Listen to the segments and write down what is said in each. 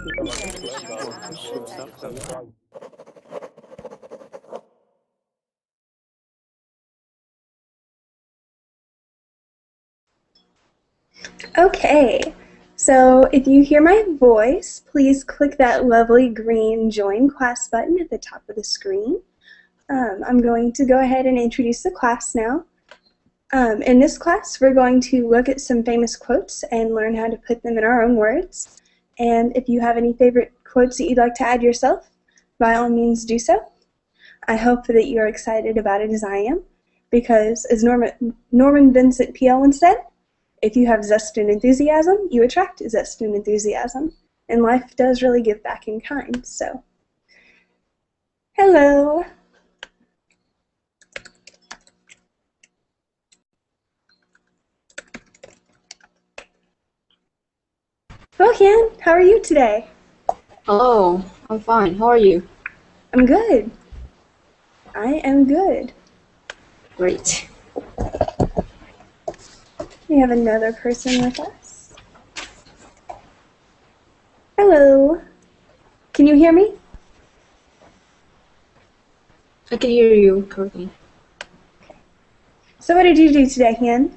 Okay, so if you hear my voice, please click that lovely green Join Class button at the top of the screen. I'm going to go ahead and introduce the class now. In this class, we're going to look at some famous quotes and learn how to put them in our own words. And if you have any favorite quotes that you'd like to add yourself, by all means do so. I hope that you're excited about it as I am, because as Norman Vincent Peale once said, if you have zest and enthusiasm, you attract zest and enthusiasm. And life does really give back in kind, so. Hello. Well, Ken, how are you today? Hello, I'm fine. How are you? I'm good. I am good. Great. We have another person with us. Hello. Can you hear me? I can hear you, Courtney. So what did you do today, Ken?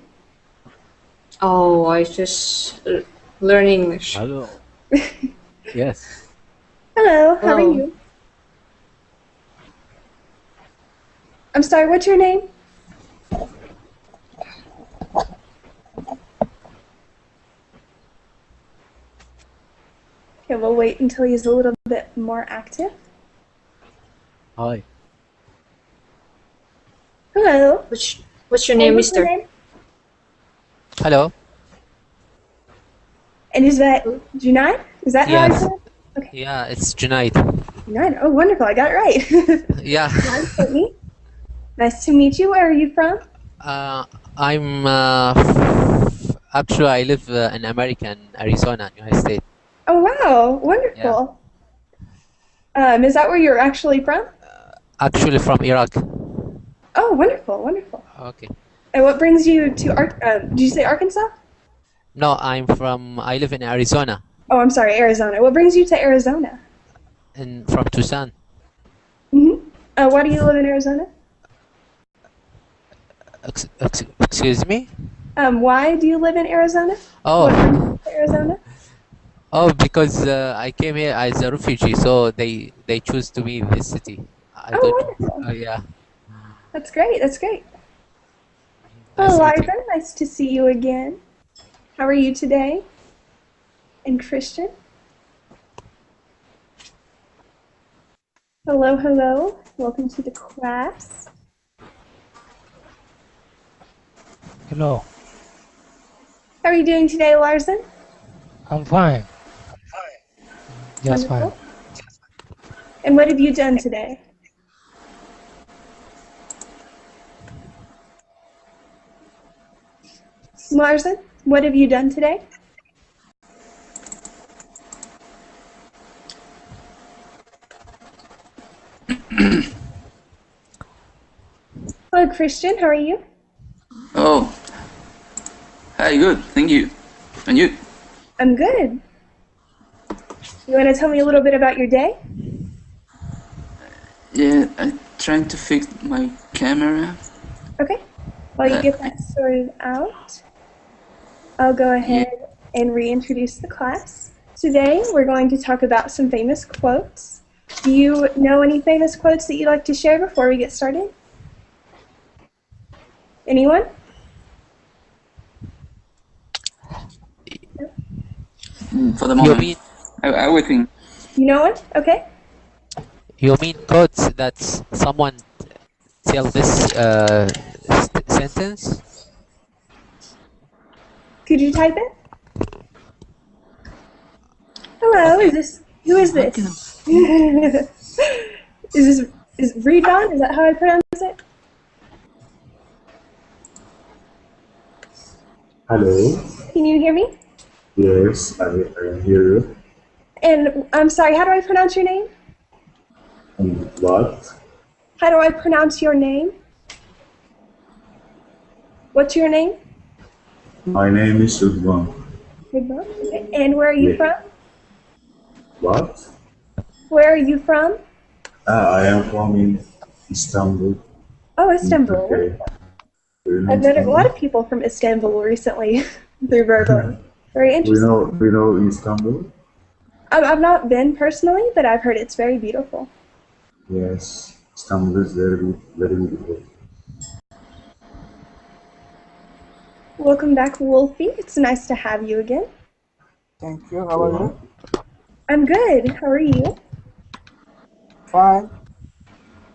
Oh, I just learn English. Hello. Yes. Hello, how are Hello. you? I'm sorry, what's your name? Okay, we'll wait until he's a little bit more active. Hi. Hello. What's your name, What's your mister? name? Hello. And is that Junaid? Is that how I Yes. said it? Okay. Yeah, it's Junaid. Junaid. Oh, wonderful. I got it right. Yeah. I'm Courtney. Nice to meet you. Where are you from? I'm actually I live in America, in Arizona, United States. Oh, wow. Wonderful. Is that where you're actually from? Actually from Iraq. Oh, wonderful. Wonderful. Okay. And what brings you to did you say Arkansas? No, I live in Arizona, Oh, I'm sorry, Arizona. What brings you to Arizona? and from Tucson. Why do you live in Arizona? Excuse me? Why do you live in Arizona? Oh. What brings you to Arizona? Oh, because I came here as a refugee, so they choose to be in this city. I Oh, don't. wonderful. Yeah. That's great. That's great. Nice Well, to meet you. Liza, nice to see you again. How are you today? And Christian? Hello, hello. Welcome to the class. Hello, How are you doing today, Larson? I'm fine. Just fine. Wonderful. And what have you done today? Larson, what have you done today? Hello, Christian. How are you? Oh, hi, good, thank you. And you? I'm good. You want to tell me a little bit about your day? Yeah, I'm trying to fix my camera. Okay. While you get that sorted out, I'll go ahead and reintroduce the class. Today, we're going to talk about some famous quotes. Do you know any famous quotes that you'd like to share before we get started? Anyone? For the You moment, mean I would think. You know one? Okay. you mean quotes that someone tell this sentence? Could you type it? Hello, Okay. who is this? Is Reedon? Is that how I pronounce it? Hello. Can you hear me? Yes, I hear you. And I'm sorry, how do I pronounce your name? What? How do I pronounce your name? What's your name? My name is Udvan. Reedon. Okay. And where are you Yeah. from? What? Where are you from? I am from in Istanbul, Oh, in Istanbul. Turkey. Do you know I've met a lot Istanbul? of people from Istanbul recently through verbally. Very interesting. We know Istanbul? I've not been personally, but I've heard it's very beautiful. Yes, Istanbul is very beautiful. Welcome back, Wolfie. It's nice to have you again. Thank you. How are you? I'm good. How are you? Fine.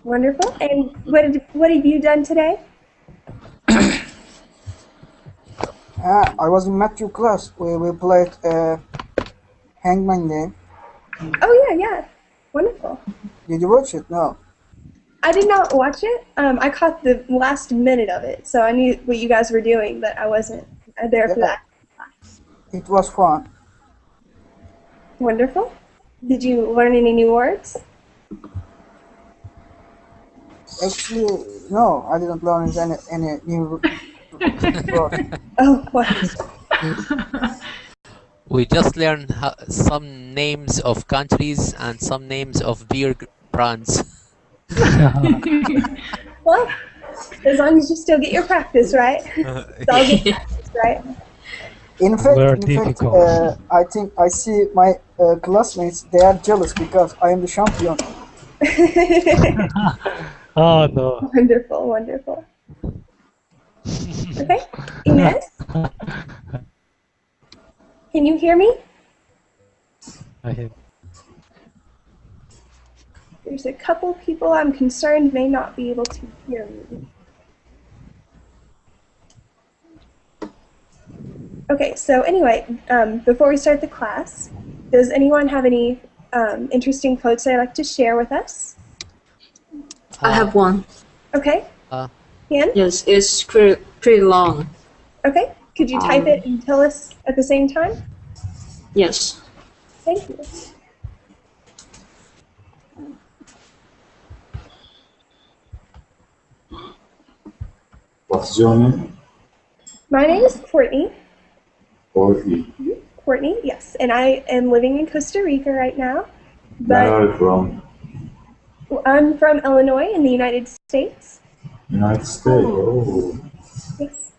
Wonderful. And what have you done today? I was in Matthew class. We played Hangman game. Oh yeah. Wonderful. Did you watch it? No. I did not watch it. I caught the last minute of it, so I knew what you guys were doing, but I wasn't there for Yeah. that. It was fun. Wonderful. Did you learn any new words? Actually, no. I didn't learn any new word. Oh, what? We just learned some names of countries and some names of beer brands. Well, as long as you still get your practice, right? It's all good practice, right? In fact, Very difficult. I think I see my classmates. They are jealous because I am the champion. Oh no. Wonderful. Okay, Ines, can you hear me? I hate. There's a couple people I'm concerned may not be able to hear me. Okay, so anyway, before we start the class, does anyone have any interesting quotes they'd like to share with us? I have one. Okay, Ian? Yes, it's pretty long. Okay, could you type it and tell us at the same time? Yes. Thank you. What's your name? My name is Courtney. Courtney. Courtney, yes, and I am living in Costa Rica right now, Where but are you from? I'm from Illinois in the United States. United States. Oh, Yes.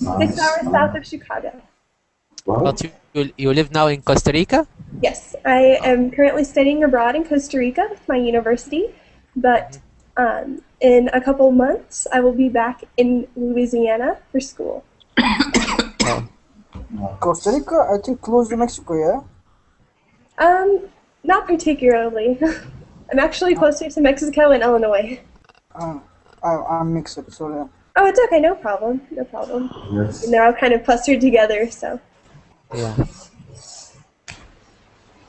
nice. 6 hours south of Chicago. What? But you live now in Costa Rica? Yes, I am currently studying abroad in Costa Rica with my university, but in a couple months I will be back in Louisiana for school. Costa Rica, I think close to Mexico. Yeah. Not particularly. I'm actually closer to Mexico and Illinois. I'm mixed up. Sorry. Oh, it's okay, no problem. Yes. And they're all kind of clustered together, so. Yeah.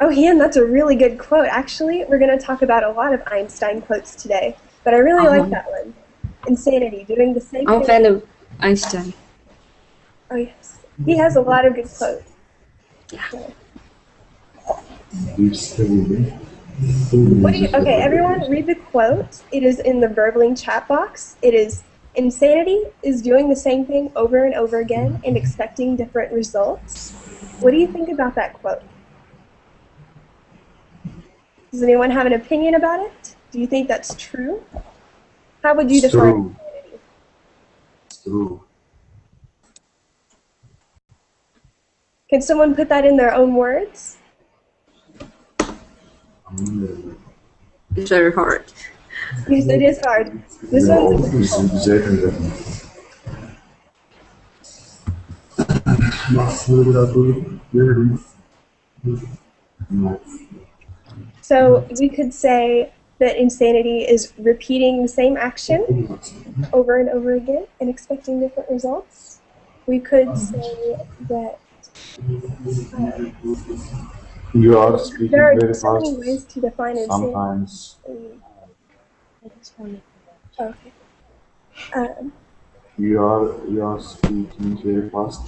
Oh, Ian, that's a really good quote. Actually, we're going to talk about a lot of Einstein quotes today, but I really like that one. Insanity, doing the same I'm a thing. fan of Einstein. Oh, yes. He has a lot of good quotes. Okay, everyone, read the quote. It is in the Verbling chat box. It is, insanity is doing the same thing over and over again and expecting different results. What do you think about that quote? Does anyone have an opinion about it? Do you think that's true? How would you define insanity? It's true. Can someone put that in their own words? It's very hard. Yes, it is hard. This Ya one's oldu düzeltin. So we could say that insanity is repeating the same action over and over again and expecting different results. We could say that You are speaking there are very so many fast. ways to define insanity. Sometimes Okay. you are speaking very fast,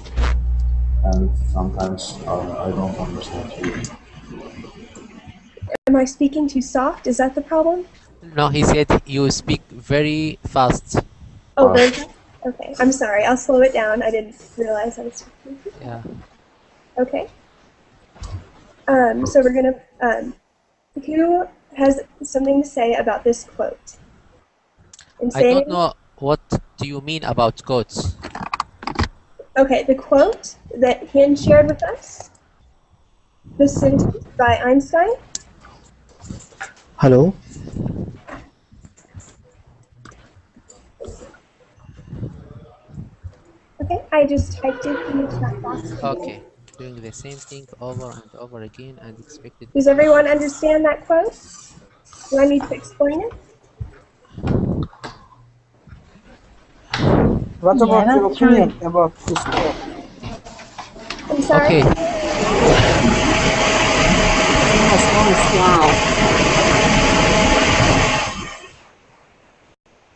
and sometimes I don't understand you. Am I speaking too soft? Is that the problem? No, he said you speak very fast. Oh, very fast? Okay. I'm sorry. I'll slow it down. I didn't realize I was speaking. Yeah. Okay. So we're gonna Who has something to say about this quote? I don't Insanity? know what do you mean about quotes. Okay, the quote that Hen shared with us, the sentence by Einstein. Hello. Okay, I just typed it in the chat box. Okay. Doing the same thing over and over again and expected. Does everyone understand that quote? Do I need to explain it? What Yeah, about your that's true. opinion about this quote? I'm sorry? Okay. Wow.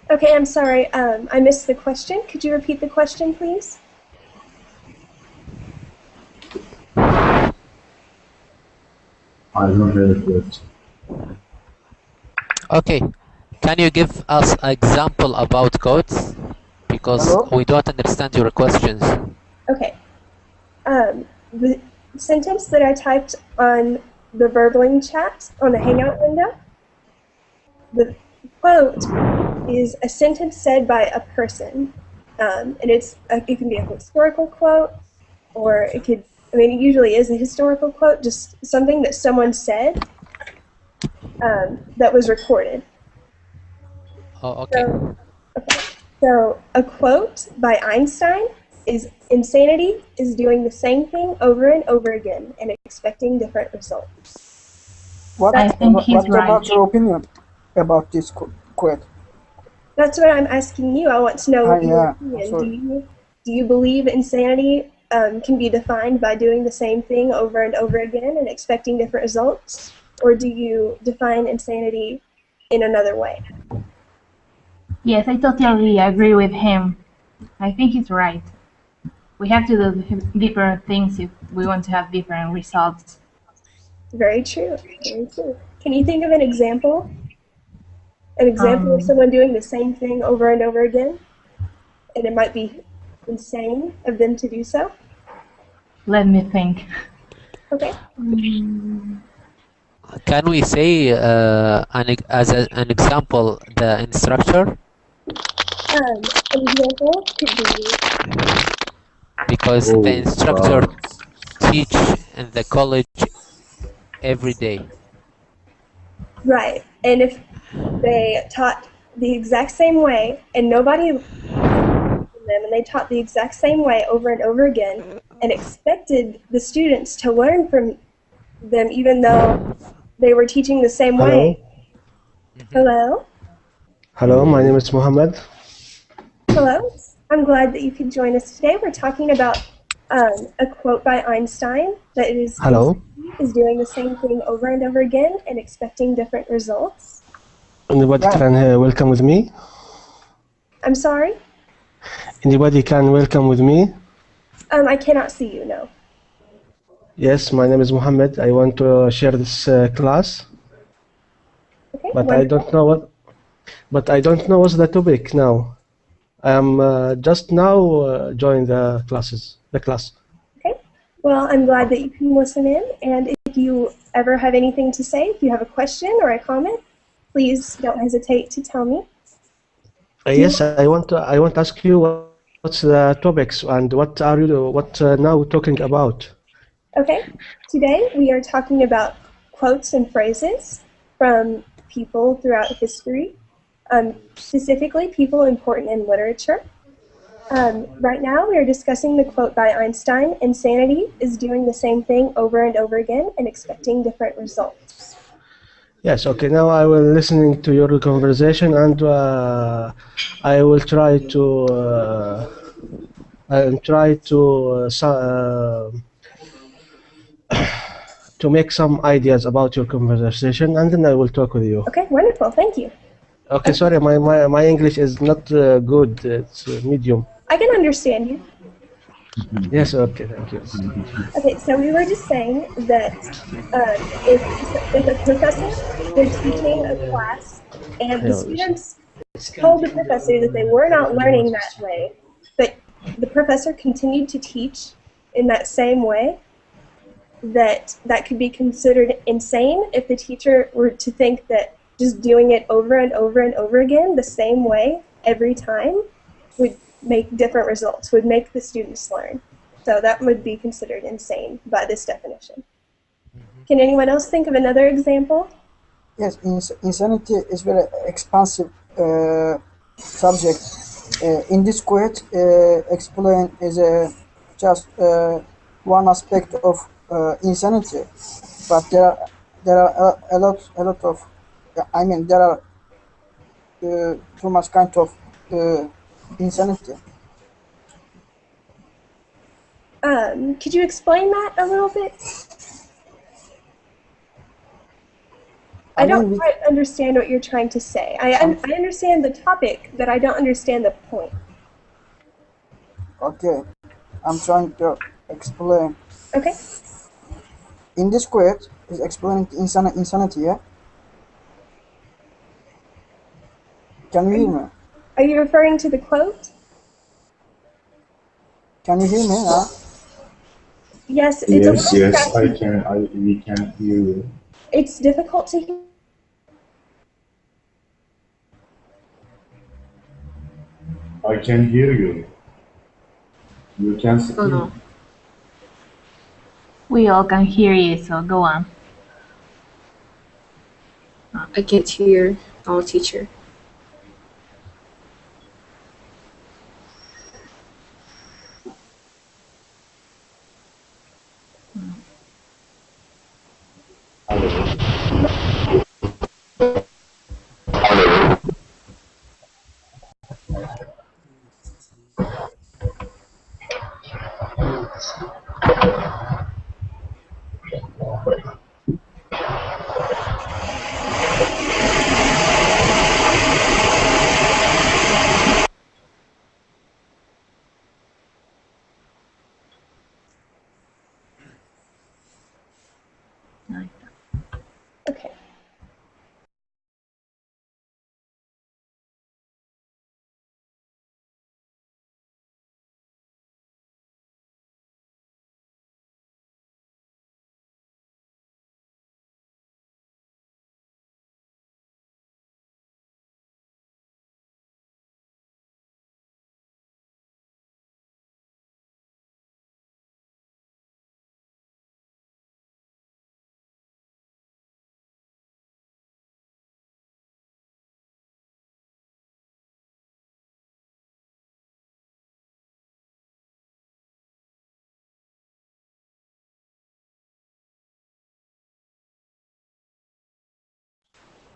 Okay, I'm sorry. I missed the question. Could you repeat the question, please? I don't hear it yet. Okay. Can you give us an example about quotes? Because Hello? we don't understand your questions. Okay. The sentence that I typed on the Verbling chat on the Hangout window, the quote is a sentence said by a person. And it can be a historical quote, or it could, I mean, it usually is a historical quote, just something that someone said that was recorded. Oh, okay. So a quote by Einstein is insanity is doing the same thing over and over again and expecting different results. What, I think he's what about right. your opinion about this quote? That's what I'm asking you. I want to know your Yeah, opinion. sorry. Do you believe insanity can be defined by doing the same thing over and over again and expecting different results? Or do you define insanity in another way? Yes, I totally agree with him. I think he's right. We have to do different things if we want to have different results. Very true. Very true. Can you think of an example? An example of Um, someone doing the same thing over and over again? And it might be insane of them to do so? Let me think. Okay. Can we say as an example the instructor? An example could be, Because Oh, the instructor wow. teach in the college every day. right, and if they taught the exact same way and nobody them and they taught the exact same way over and over again and expected the students to learn from them even though they were teaching the same Hello. way. Hello? Hello. My name is Mohammed. Hello? I'm glad that you could join us today. We're talking about a quote by Einstein that Hello. is doing the same thing over and over again and expecting different results. Anybody Yeah. can welcome with me? I'm sorry? Anybody can welcome with me? I cannot see you, no. Yes, my name is Mohammed. I want to share this class, Okay, but I wonderful. don't know what. But I don't know what's the topic now. I am just now joined the class. Okay. Well, I'm glad that you can listen in, and if you ever have anything to say, if you have a question or a comment, please don't hesitate to tell me. Yes, I want to ask you what's the topics and what are you now talking about? Okay. Today we are talking about quotes and phrases from people throughout history, specifically people important in literature. Right now we are discussing the quote by Einstein, insanity is doing the same thing over and over again and expecting different results. Yes, okay, now I will listening to your conversation and I will try to make some ideas about your conversation and then I will talk with you. Okay, wonderful, thank you. Okay, sorry, my English is not good, it's medium. I can understand you. Yes, okay, thank you. Okay, so we were just saying that if a professor was teaching a class and the students told the professor that they were not learning that way, but the professor continued to teach in that same way, that could be considered insane if the teacher were to think that just doing it over and over and over again the same way every time would make different results, would make the students learn. So that would be considered insane by this definition. Can anyone else think of another example? Yes, insanity is very expansive subject. In this quote, explain is just one aspect of insanity, but there are a lot of. I mean, there are too much kind of insanity. Could you explain that a little bit? I don't quite understand what you're trying to say. I understand the topic, but I don't understand the point. Okay, I'm trying to explain. Okay. In this quote, is explaining insanity, yeah? Can you hear me? Are you referring to the quote? Can you hear me now? Yes, it's Yes, a little yes, scratchy. we can hear you. It's difficult to hear. I can hear you. You can speak. Oh no. We all can hear you, so go on. I can't hear our teacher. Okay.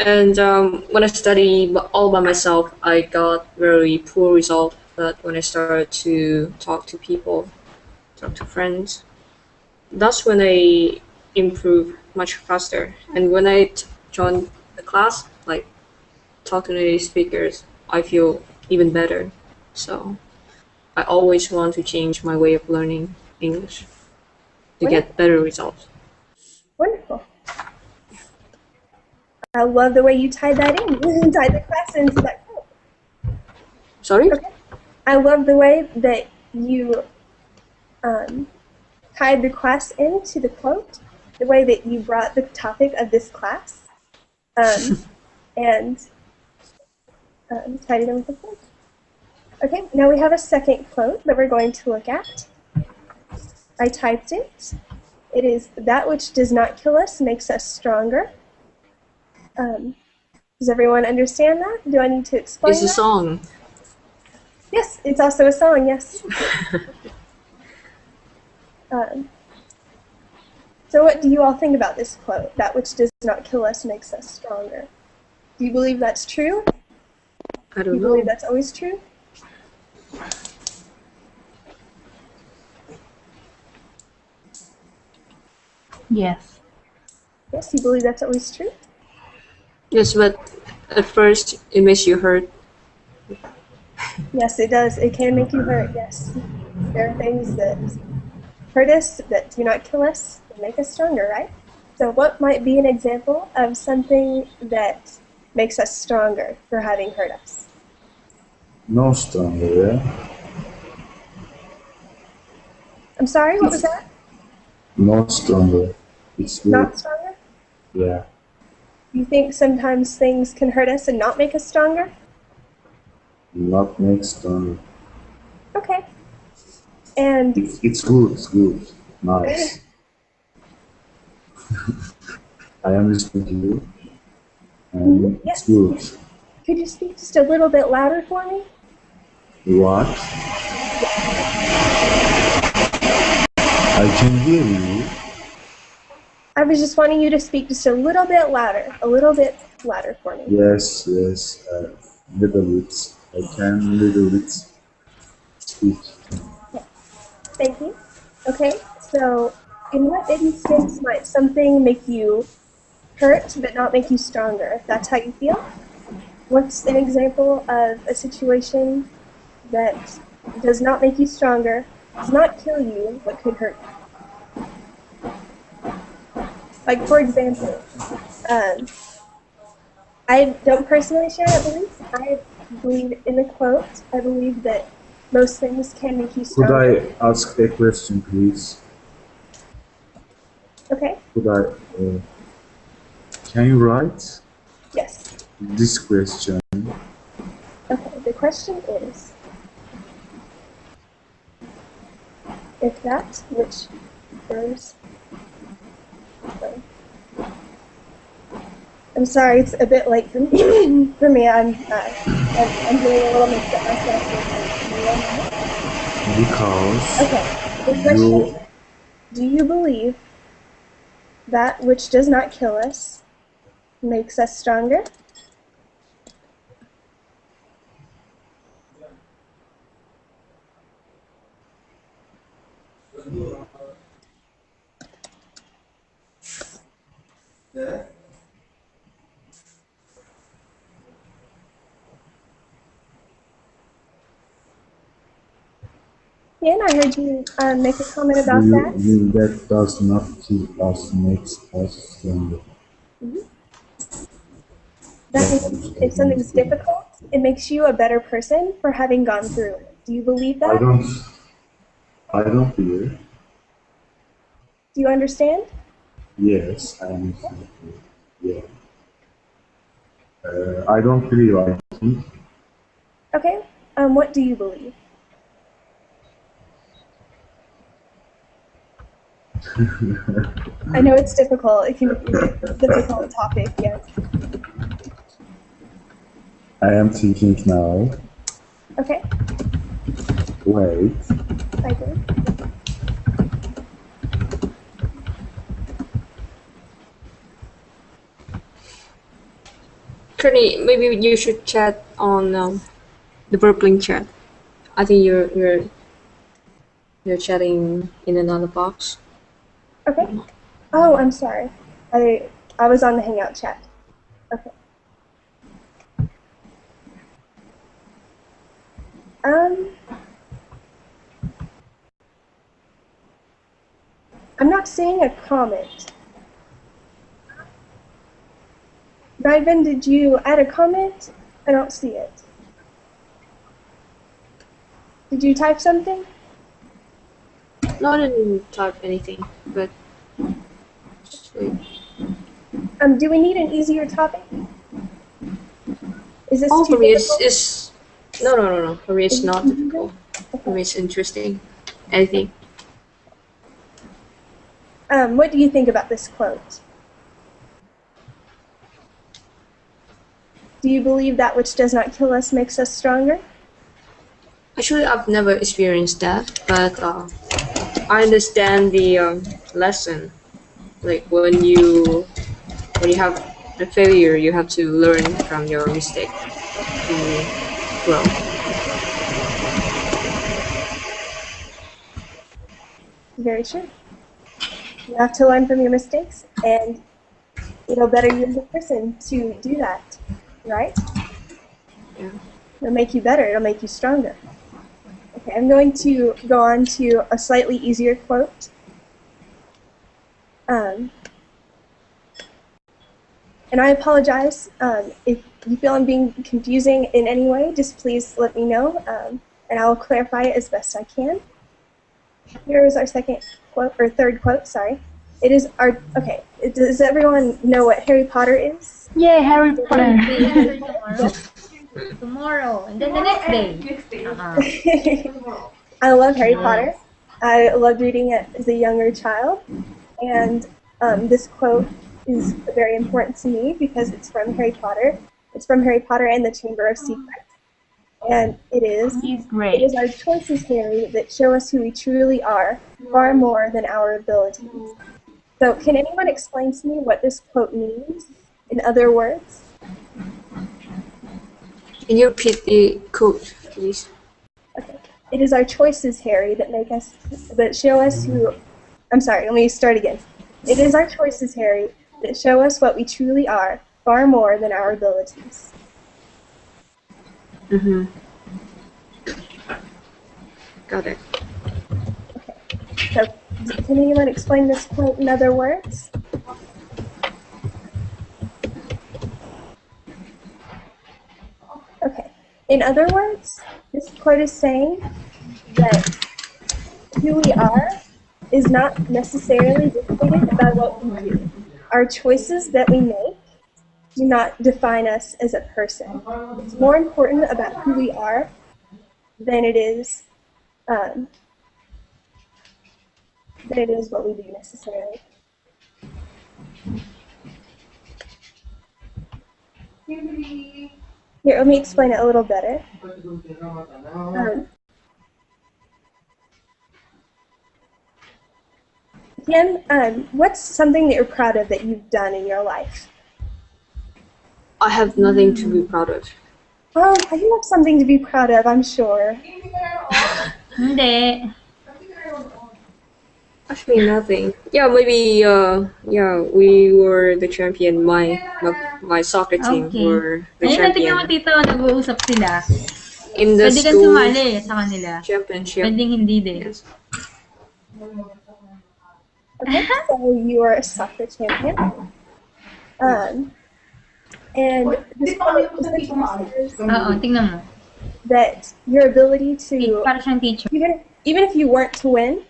And when I study all by myself, I got very poor result. But when I started to talk to people, talk to friends, that's when I improve much faster. And when I join the class, like talking to these speakers, I feel even better. So I always want to change my way of learning English to get better results. Wonderful. I love the way you tied that in. You tied the class into that quote. Sorry? Okay. I love the way that you tied the class into the quote, the way that you brought the topic of this class, and tied it in with the quote. Okay, now we have a second quote that we're going to look at. I typed it. It is, "That which does not kill us makes us stronger." Does everyone understand that? Do I need to explain It's a that? song. Yes, it's also a song, yes. So what do you all think about this quote? That which does not kill us makes us stronger. Do you believe that's true? I Do don't you know. believe that's always true? Yes. Yes, you believe that's always true? Yes, but at first it makes you hurt. Yes, it does. It can make you hurt, yes. There are things that hurt us, that do not kill us, that make us stronger, right? So what might be an example of something that makes us stronger for having hurt us? No stronger, yeah? I'm sorry, what was that? Not stronger. It's good. Not stronger? Yeah. You think sometimes things can hurt us and not make us stronger? Not make stronger. Okay. And It's good. It's good. Nice. I understand you. And yes. it's good. Could you speak just a little bit louder for me? What? I can hear you. I was just wanting you to speak just a little bit louder for me. Yes, little bit. I can little bit speak. Okay. Thank you. Okay, so in what instance might something make you hurt but not make you stronger, if that's how you feel? What's an example of a situation that does not make you stronger, does not kill you, but could hurt you? Like, for example, I don't personally share that belief. I believe in the quote. I believe that most things can make you Could stronger. I ask a question, please? Okay. Could I? Can you write Yes. this question? Okay, the question is, if that which burns... I'm sorry, it's a bit late for me. For me, I'm doing a little mix up myself. Because Okay, the question is, do you believe that which does not kill us makes us stronger? Ian, I heard you make a comment about that. that does not kill us makes us stronger. That means if something's difficult, it makes you a better person for having gone through it. Do you believe that? I don't feel. Do you understand? Yes, I understand. Yeah. I don't believe. I think. Okay. What do you believe? I know it's difficult. It can be a difficult topic, yes. I am thinking now. Okay. Wait. I do. Courtney, maybe you should chat on the Brooklyn chat. I think you're chatting in another box. Okay. Oh, I'm sorry. I was on the Hangout chat. Okay. I'm not seeing a comment. Ivan, did you add a comment? I don't see it. Did you type something? No, I didn't type anything, but actually, Do we need an easier topic? Is this too for me difficult? it's no. For me it's not difficult. For me it's interesting. Anything. What do you think about this quote? Do you believe that which does not kill us makes us stronger? Actually, I've never experienced that, but I understand the lesson. Like when you have a failure, you have to learn from your mistake to grow. Very true. You have to learn from your mistakes, and it'll better you as a person to do that, right? Yeah. It'll make you better. It'll make you stronger. Okay, I'm going to go on to a slightly easier quote. And I apologize if you feel I'm being confusing in any way. Just please let me know, and I'll clarify it as best I can. Here is our second quote, or third quote, sorry. It is our, okay, does everyone know what Harry Potter is? Yeah, Harry Potter. Tomorrow, and then the next day. I love Harry Potter. I loved reading it as a younger child, and this quote is very important to me because it's from Harry Potter. It's from Harry Potter and the Chamber of Secrets. And it is, He's great. it is our choices, Harry, that show us who we truly are, far more than our abilities. So can anyone explain to me what this quote means in other words? Can you repeat the quote, please? Okay. It is our choices, Harry, that make us, that show us who, I'm sorry, let me start again. It is our choices, Harry, that show us what we truly are, far more than our abilities. Mm-hmm. Got it. Okay. So can anyone explain this quote in other words? Okay. In other words, this quote is saying that who we are is not necessarily dictated by what we do. Our choices that we make do not define us as a person. It's more important about who we are than it is what we do necessarily. Here, let me explain it a little better. Ken, what's something that you're proud of that you've done in your life? I have nothing to be proud of. Oh, you have something to be proud of, I'm sure. Hindi. Actually, nothing. Yeah, maybe. Yeah, we were the champion. My soccer team Okay. were the Ayun, natignan mo, champion Tito, nag-uusap sila. in the Pwede kang school sumali sa kanila. championship. Pwedeng hindi din. Yes. Okay, so you are a soccer champion. And this quote essentially says Oo, tingnan mo. that your ability to, Para siyang teacher. even if you weren't to win,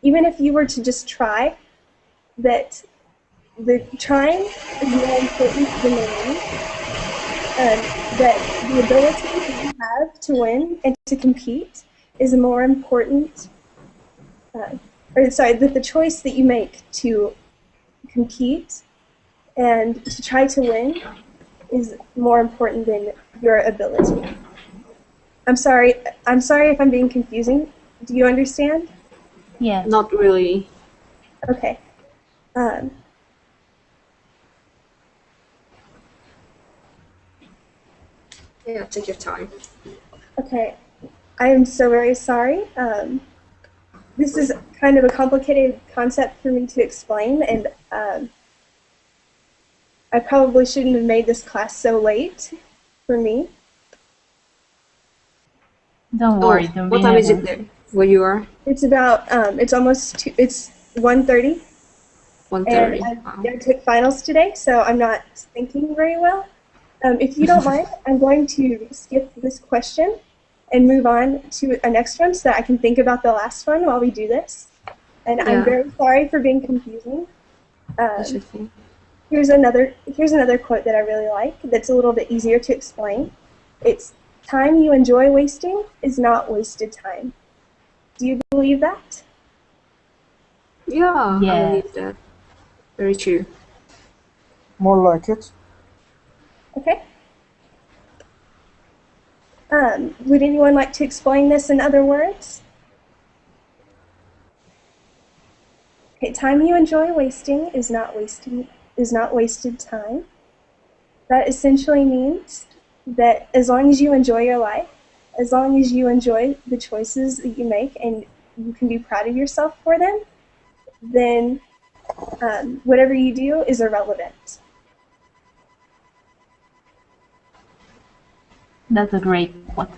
even if you were to just try, that the trying is more important than the winning. That the ability that you have to win and to compete is more important, that the choice that you make to compete and to try to win is more important than your ability. I'm sorry if I'm being confusing. Do you understand? Yes. Not really. Okay. Yeah, take your time. Okay. I am so very sorry. This is kind of a complicated concept for me to explain, and I probably shouldn't have made this class so late for me. Don't worry. Don't be What time is it nervous. there where you are? It's about, it's almost, it's 1:30, 1:30. and Wow. I took finals today, so I'm not thinking very well. If you don't mind, I'm going to skip this question and move on to a next one so that I can think about the last one while we do this. And I'm Yeah. very sorry for being confusing. That's okay. Here's another quote that I really like that's a little bit easier to explain. It's, time you enjoy wasting is not wasted time. Do you believe that? Yeah, Yes. I believe that. Very true. More like it. Okay. Would anyone like to explain this in other words? Okay, time you enjoy wasting is not wasted time. That essentially means that as long as you enjoy your life, as long as you enjoy the choices that you make and you can be proud of yourself for them, then whatever you do is irrelevant. That's a great quote.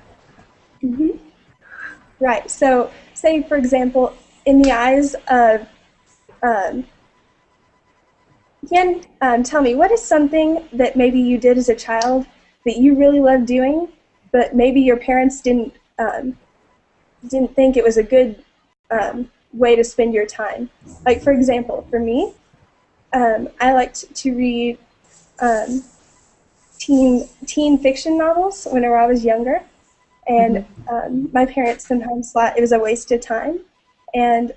Mm-hmm. Right. So, say for example, in the eyes of, Ken, tell me, what is something that maybe you did as a child that you really loved doing, but maybe your parents didn't think it was a good way to spend your time. Like, for example, for me, I liked to read teen fiction novels whenever I was younger, and my parents sometimes thought it was a waste of time. And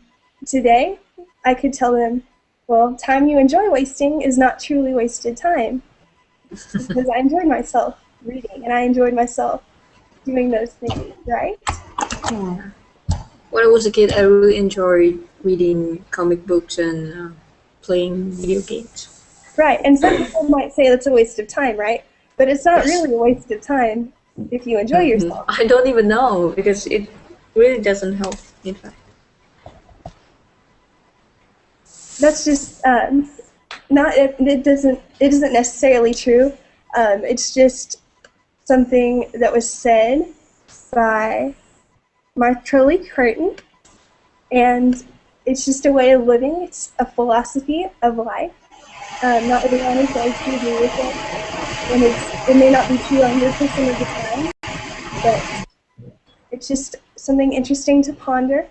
today, I could tell them, well, time you enjoy wasting is not truly wasted time, because I enjoyed myself reading, and I enjoyed myself doing those things, right? Yeah. When I was a kid, I really enjoyed reading comic books and playing video games. Right, and some people might say that's a waste of time, right? But it's not really a waste of time if you enjoy yourself. I don't even know, because it really doesn't help, in fact. That's just not. It isn't necessarily true. It's just something that was said by Mark Courtney, and it's just a way of living. It's a philosophy of life. Not everyone is going to agree with it, and it may not be true 100% of the time, but it's just something interesting to ponder.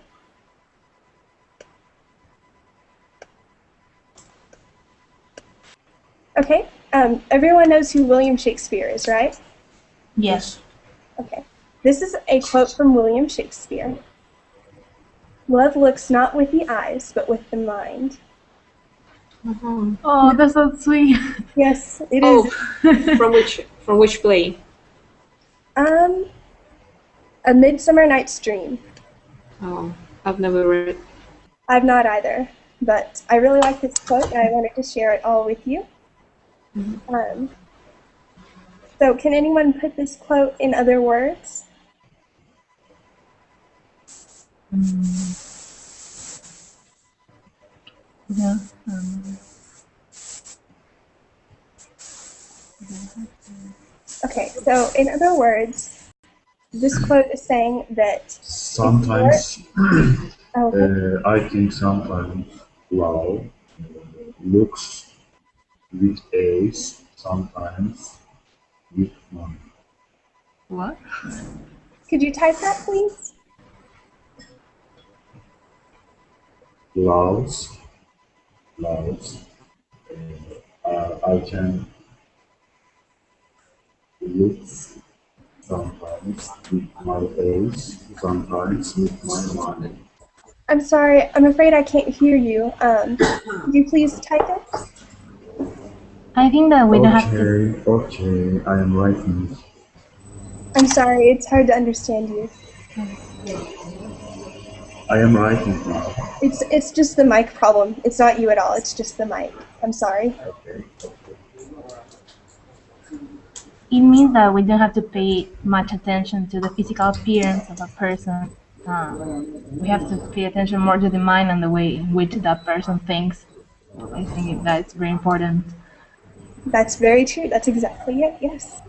Okay, everyone knows who William Shakespeare is, right? Yes. Okay, this is a quote from William Shakespeare. Love looks not with the eyes, but with the mind. Oh, that's so sweet. Yes, it is. From which play? A Midsummer Night's Dream. Oh, I've never read it. I've not either, but I really like this quote, and I wanted to share it all with you. So can anyone put this quote in other words? Yeah. Okay, so in other words, this quote is saying that Sometimes, I think sometimes love looks with eyes, sometimes with mind. What? Could you type that, please? Loves, I can look sometimes with my eyes, sometimes with my mind. I'm sorry, I'm afraid I can't hear you. Could you please type it? I think that we don't have to. Okay, I am writing. I'm sorry, it's hard to understand you. I am writing now. It's just the mic problem. It's not you at all. It's just the mic. I'm sorry. Okay. It means that we don't have to pay much attention to the physical appearance of a person. We have to pay attention more to the mind and the way in which that person thinks. I think that's very important. That's very true. That's exactly it. Yes.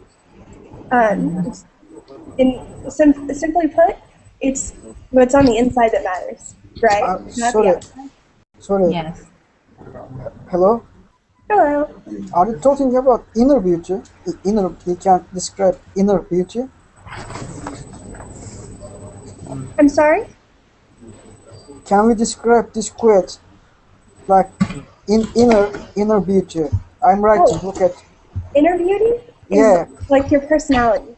Simply put, it's what's on the inside that matters, right? Not the outside. Sorry. Yes. Hello? Hello. Are you talking about inner beauty? You can describe inner beauty? I'm sorry? Can we describe this quote like inner beauty? I'm writing, look at. Inner beauty? Yeah. Like your personality.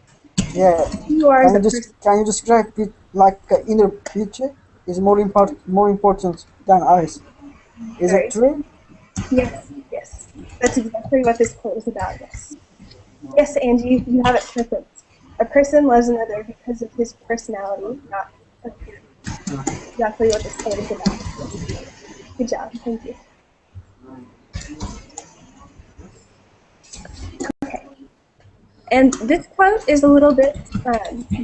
Yeah. You are the person. Can you describe it like inner beauty is more important than eyes? Is it true? Yes, yes. That's exactly what this quote is about, yes. Yes, Angie, you have it perfect. A person loves another because of his personality, not appearance. Exactly what this quote is about. Good job, thank you. Okay. And this quote is a little bit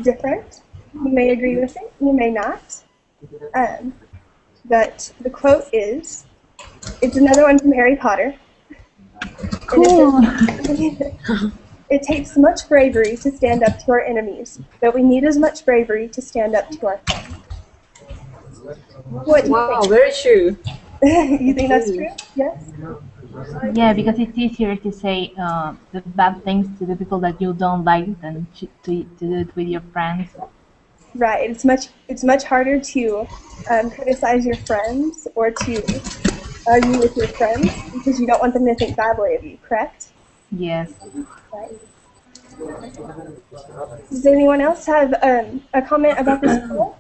different. You may agree with it, you may not. But the quote is, it's another one from Harry Potter. Cool. It takes much bravery to stand up to our enemies, but we need as much bravery to stand up to our friends. What do you think? Very true. You think that's true? Yes? Yeah, because it's easier to say the bad things to the people that you don't like than to do it with your friends. Right. It's much harder to criticize your friends or to argue with your friends because you don't want them to think badly of you. Correct? Yes. Right. Does anyone else have a comment about this quote?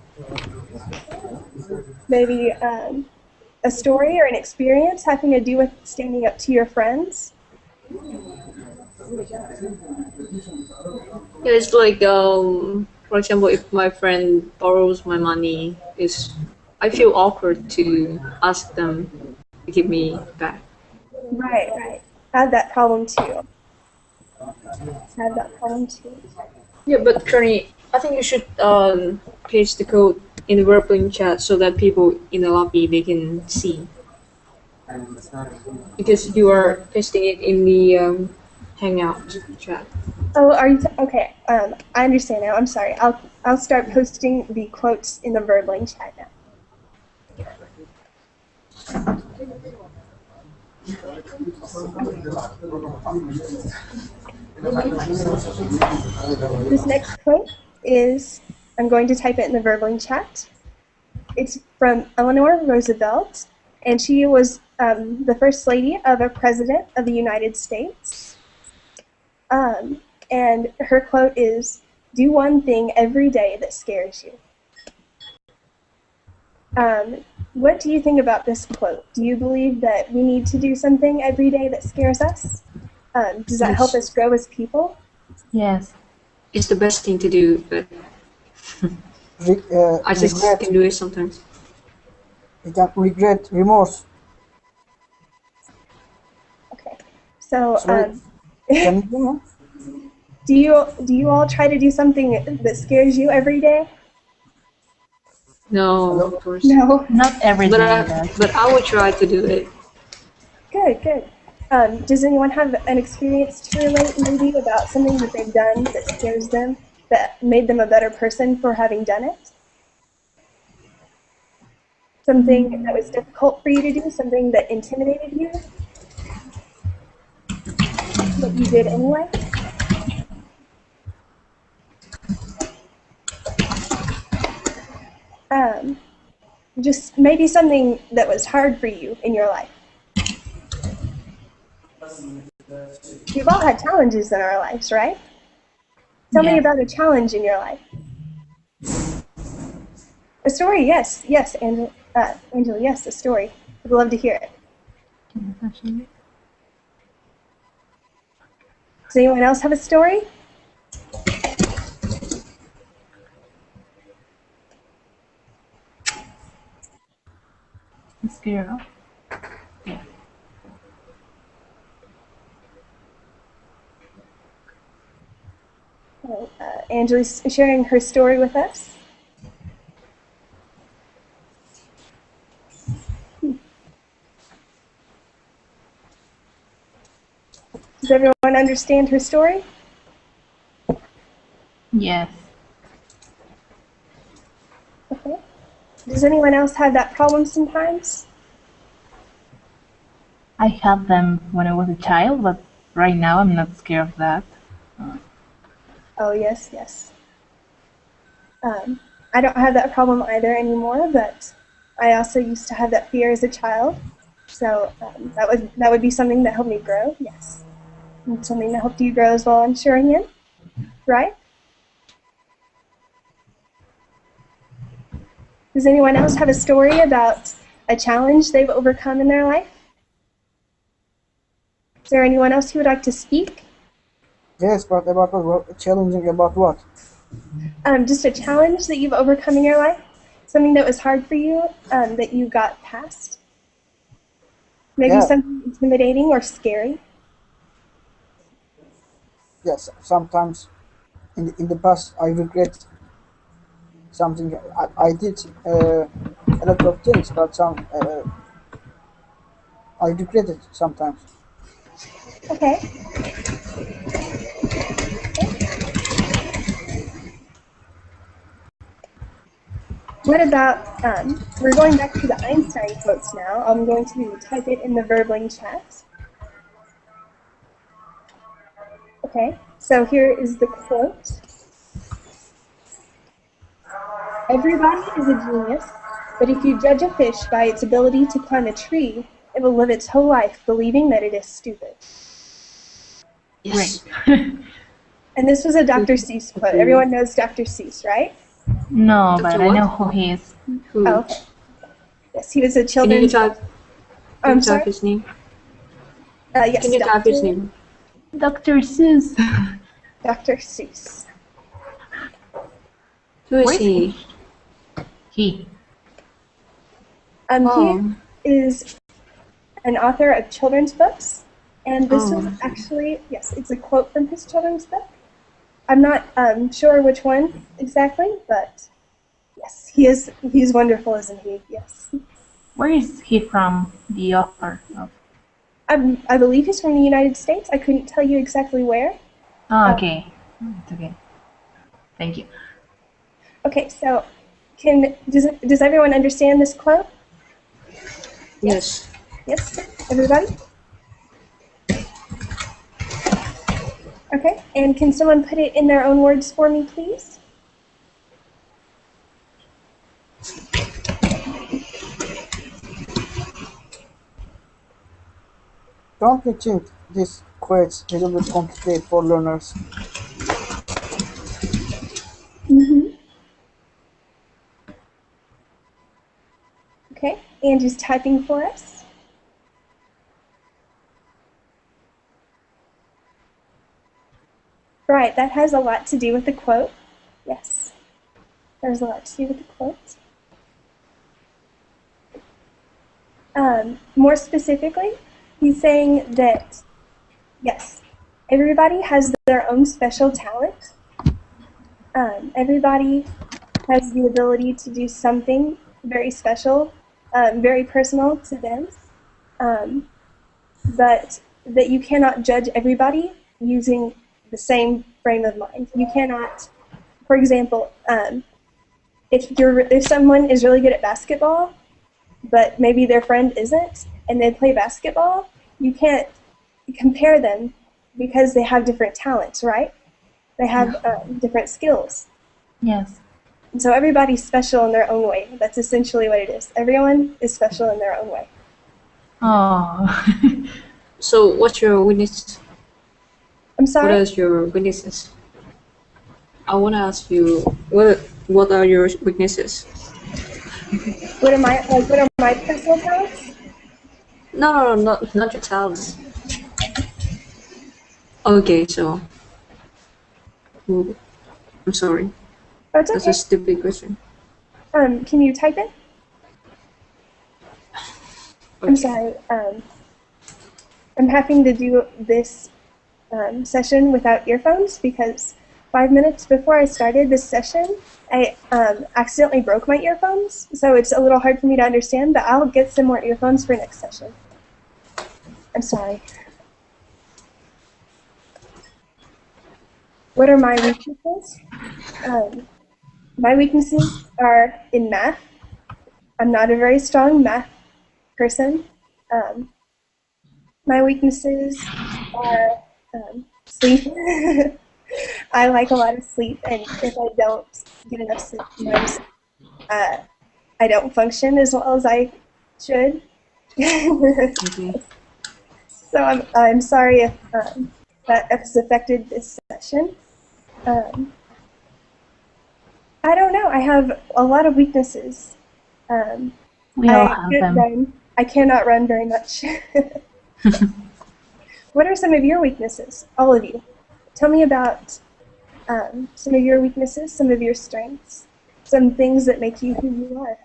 Maybe a story or an experience having to do with standing up to your friends? Yeah, it's like for example, if my friend borrows my money, is I feel awkward to ask them to give me back. Right, right. I had that problem too. I had that problem too. Yeah, but Courtney, I think you should paste the code in the workplace chat so that people in the lobby they can see because you are pasting it in the Hangout chat. Oh, are you okay? I understand now. I'm sorry. I'll start posting the quotes in the Verbling chat now. This next quote is, I'm going to type it in the Verbling chat. It's from Eleanor Roosevelt, and she was the first lady of a president of the United States. And her quote is, "Do one thing every day that scares you." What do you think about this quote? Do you believe that we need to do something every day that scares us? Does that help us grow as people? Yes. It's the best thing to do, but I just Regret. can do it sometimes. You can regret, remorse. Okay. So, Sorry. Can you do it? do you all try to do something that scares you every day? No, of course. No. Not every But day. but I would try to do it. Good, good. Does anyone have an experience to relate maybe about something that they've done that scares them, that made them a better person for having done it? Something that was difficult for you to do, something that intimidated you, that you did anyway? Just maybe something that was hard for you in your life. We've all had challenges in our lives, right? Tell me about a challenge in your life. A story, yes, yes, Angela, yes, a story. I'd love to hear it. Does anyone else have a story? It's girl. Yeah. Angela's sharing her story with us. Does everyone understand her story? Yes. Okay. Does anyone else have that problem sometimes? I had them when I was a child, but right now I'm not scared of that. Oh, yes, yes. I don't have that problem either anymore, but I also used to have that fear as a child. So that would be something that helped me grow, yes. And something that helped you grow as well, I'm sure, Ian, right? Does anyone else have a story about a challenge they've overcome in their life? Is there anyone else who would like to speak? Yes, but about what? Challenging about what? Just a challenge that you've overcome in your life? Something that was hard for you that you got past? Maybe something intimidating or scary? Yes, sometimes in the past I regret something. I did a lot of things, but I regret it sometimes. Okay. What about, we're going back to the Einstein quotes now. I'm going to type it in the Verbling chat. Okay, so here is the quote. Everybody is a genius, but if you judge a fish by its ability to climb a tree, it will live its whole life believing that it is stupid. Yes. And this was a Dr. Seuss quote. Everyone knows Dr. Seuss, right? No, Dr. but what? I know who he is. Who? Oh, okay. Yes, he was a Can you children's... type? I'm Can you sorry? type his name? Yes, Can you type his name? Dr. Seuss. Dr. Seuss. Who is Where's he? He. Oh. He is an author of children's books, and this was Oh. actually, yes, it's a quote from his children's book. I'm not sure which one exactly, but yes, he's wonderful, isn't he? Yes. Where is he from, the author of? I believe he's from the United States. I couldn't tell you exactly where. Oh, okay. It's okay. Thank you. Okay, so does everyone understand this quote? Yes. Yes, everybody? Okay, and can someone put it in their own words for me, please? Don't you think this creates a little bit complicated for learners? Mm-hmm. Okay, Angie's typing for us. Right, that has a lot to do with the quote. Yes, there's a lot to do with the quote. More specifically, he's saying that, yes, everybody has their own special talent. Everybody has the ability to do something very special, very personal to them, but that you cannot judge everybody using the same frame of mind. You cannot, for example, if someone is really good at basketball, but maybe their friend isn't, and they play basketball, you can't compare them because they have different talents, right? They have different skills. Yes. And so everybody's special in their own way. That's essentially what it is. Everyone is special in their own way. Oh. So, what's your weakness? I'm sorry? What is your weaknesses? I want to ask you, what are your weaknesses? What are my personal talents? No, not your talents. Okay, so, ooh, I'm sorry. Oh, it's That's okay. a stupid question. Can you type it? I'm sorry. I'm having to do this session without earphones because 5 minutes before I started this session, I accidentally broke my earphones, so it's a little hard for me to understand, but I'll get some more earphones for next session. I'm sorry. What are my weaknesses? My weaknesses are in math. I'm not a very strong math person. My weaknesses are sleep. I like a lot of sleep, and if I don't get enough sleep, sometimes I don't function as well as I should. Okay. So I'm sorry if that has affected this session. I don't know. I have a lot of weaknesses. We all have them. I cannot run very much. What are some of your weaknesses? All of you. Tell me about some of your weaknesses, some of your strengths, some things that make you who you are.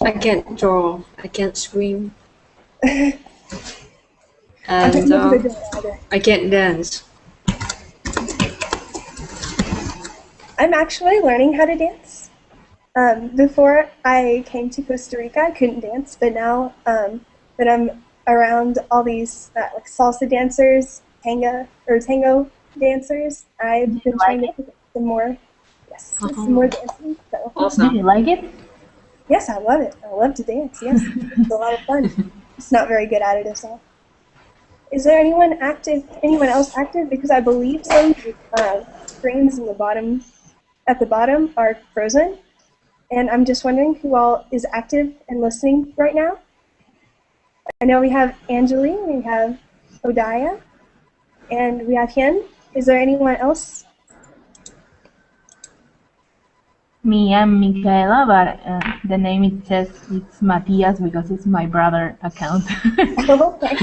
I can't draw. I can't scream. I And never did either. I can't dance. I'm actually learning how to dance. Before I came to Costa Rica, I couldn't dance, but now that I'm around all these like salsa dancers, tango dancers, I've been trying to pick up some more, some more dancing. So. Awesome. Do you like it? Yes, I love it. I love to dance. Yes, it's a lot of fun. It's not very good at it as well. Is there anyone else active? Because I believe some screens in the bottom at the bottom are frozen. And I'm just wondering who all is active and listening right now. I know we have Angeli, we have Odaya, and we have Hyun. Is there anyone else? Me, I'm Michaela, but the name it says it's Matias because it's my brother account. Okay.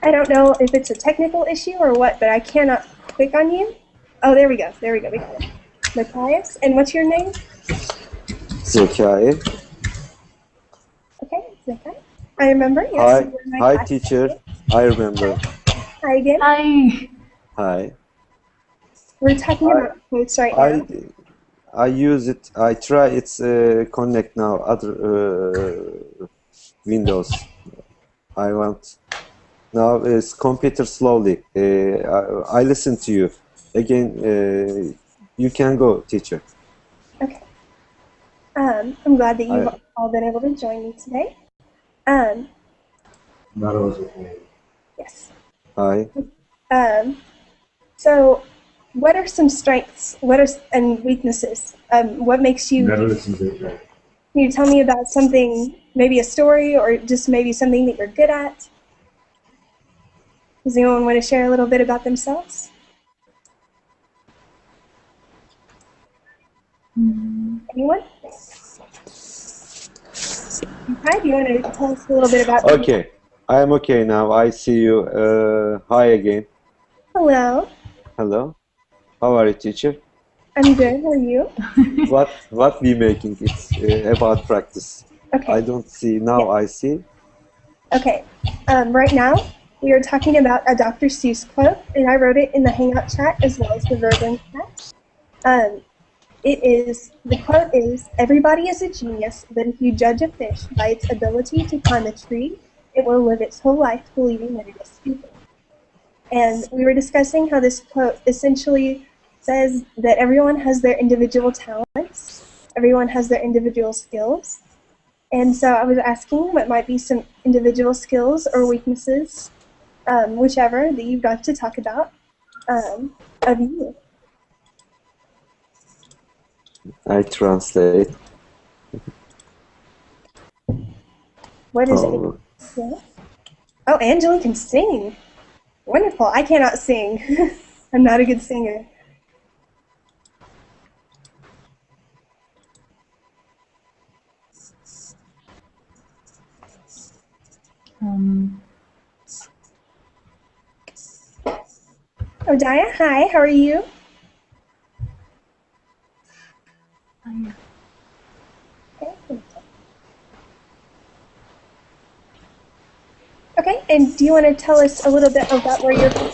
I don't know if it's a technical issue or what, but I cannot click on you. Oh, there we go. There we go. We got it. Matthias. And what's your name? Zekai. Okay, Zekai. I remember. Yes. Hi, teacher. I remember. Hi again. Hi. Hi. We're talking about quotes right now. I use it. I try its connect now. Other Windows. I want now is computer slowly. I listen to you again. You can go, teacher. Okay. I'm glad that you've all been able to join me today. That was okay. Yes. Hi. So, what are some strengths? And weaknesses? What makes you? Can you tell me about something? Maybe a story, or just maybe something that you're good at? Does anyone want to share a little bit about themselves? Anyone? Hi, do you want to tell us a little bit about? Okay, I am okay now. I see you. Hi again. Hello. Hello. How are you, teacher? I'm good. How are you? What we making? It's about practice. Okay. I don't see now. Yeah. I see. Okay. Right now we are talking about a Dr. Seuss quote, and I wrote it in the Hangout chat as well as the Verbling chat. The quote is, "Everybody is a genius, but if you judge a fish by its ability to climb a tree, it will live its whole life believing that it is stupid." And we were discussing how this quote essentially says that everyone has their individual talents, everyone has their individual skills. And so I was asking what might be some individual skills or weaknesses, whichever, that you've got to talk about of you. I translate. What is it? Yeah. Oh, Angela can sing. Wonderful. I cannot sing. I'm not a good singer. Odaya, hi. How are you? Okay, and do you want to tell us a little bit about where you're from?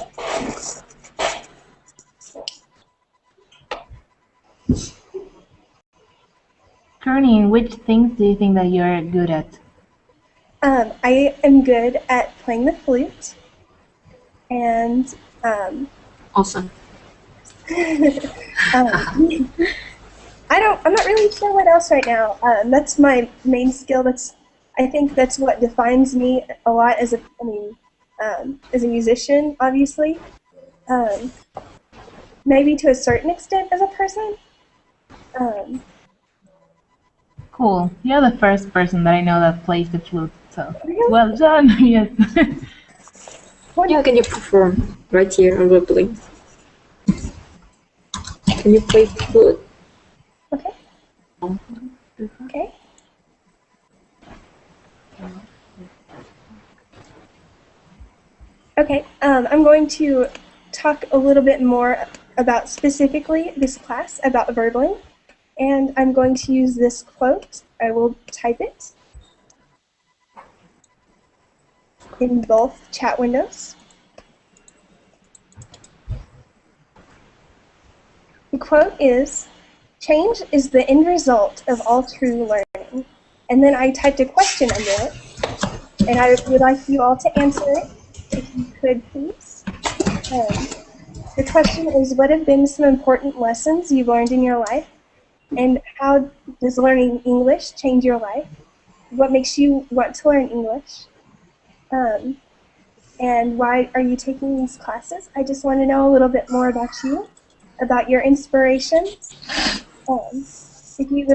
Courtney, which things do you think that you're good at? I am good at playing the flute, and awesome. I'm not really sure what else right now. That's my main skill. I think that's what defines me a lot as a musician, obviously. Maybe to a certain extent as a person. Cool. You're the first person that I know that plays the flute, so well done. Yes. Yeah, can you perform right here on Rippling? Can you play the flute? Okay. Okay. Okay, I'm going to talk a little bit more about specifically this class, about verbling, and I'm going to use this quote. I will type it in both chat windows. The quote is, "Change is the end result of all true learning." And then I typed a question under it, and I would like you all to answer it, if you could, please. The question is, what have been some important lessons you've learned in your life? And how does learning English change your life? What makes you want to learn English? And why are you taking these classes? I just want to know a little bit more about you. about your inspirations. If you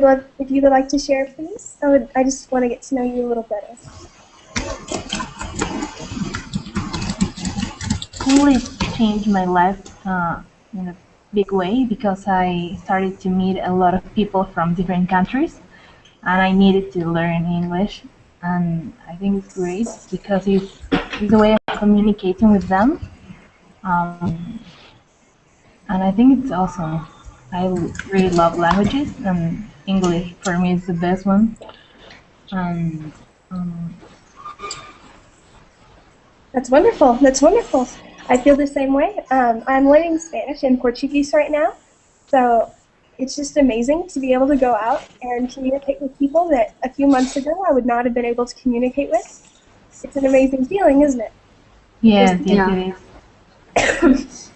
would like to share, please. I just want to get to know you a little better. English changed my life in a big way because I started to meet a lot of people from different countries, and I needed to learn English. And I think it's great because it's a way of communicating with them. And I think it's awesome. I really love languages, and English for me is the best one. And That's wonderful. That's wonderful. I feel the same way. I'm learning Spanish and Portuguese right now, so it's just amazing to be able to go out and communicate with people that a few months ago I would not have been able to communicate with. It's an amazing feeling, isn't it? yes, yes, it is.